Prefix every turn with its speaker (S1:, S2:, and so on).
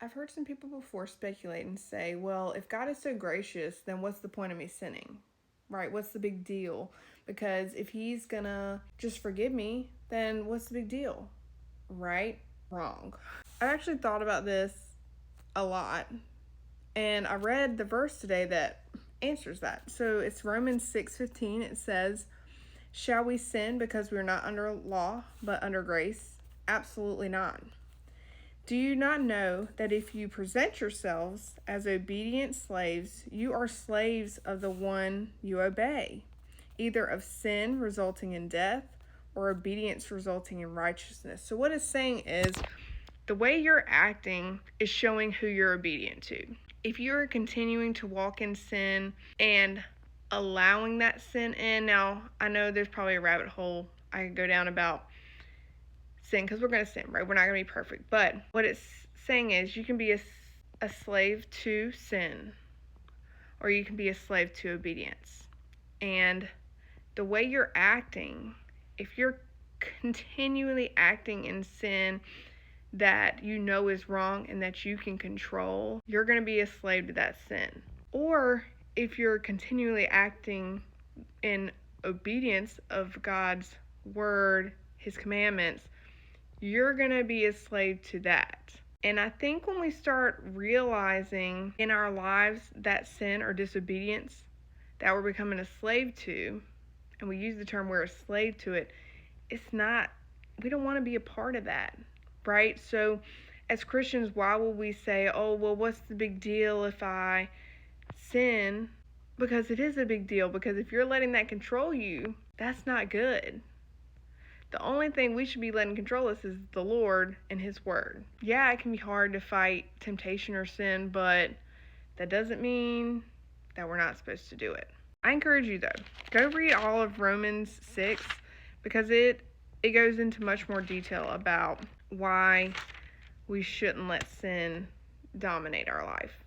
S1: I've heard some people before speculate and say, well, if God is so gracious, then what's the point of me sinning? Right? What's the big deal? Because if he's gonna just forgive me, then what's the big deal? Right? Wrong. I've actually thought about this a lot, and I read the verse today that answers that. So it's Romans 6:15. It says, "Shall we sin because we are not under law, but under grace? Absolutely not. Do you not know that if you present yourselves as obedient slaves, you are slaves of the one you obey, either of sin resulting in death or obedience resulting in righteousness?" So what it's saying is the way you're acting is showing who you're obedient to. If you're continuing to walk in sin and allowing that sin in, now I know there's probably a rabbit hole I could go down about sin, because we're going to sin, right? We're not going to be perfect. But what it's saying is you can be a slave to sin, or you can be a slave to obedience. And the way you're acting, if you're continually acting in sin that you know is wrong and that you can control, you're going to be a slave to that sin. Or if you're continually acting in obedience of God's word, his commandments, you're going to be a slave to that. And I think when we start realizing in our lives that sin or disobedience that we're becoming a slave to, and we use the term we're a slave to it, we don't want to be a part of that, right? So as Christians, why will we say, oh, well, what's the big deal if I sin? Because it is a big deal, because if you're letting that control you, that's not good. The only thing we should be letting control us is the Lord and his word. Yeah, it can be hard to fight temptation or sin, but that doesn't mean that we're not supposed to do it. I encourage you, though, go read all of Romans 6, because it goes into much more detail about why we shouldn't let sin dominate our life.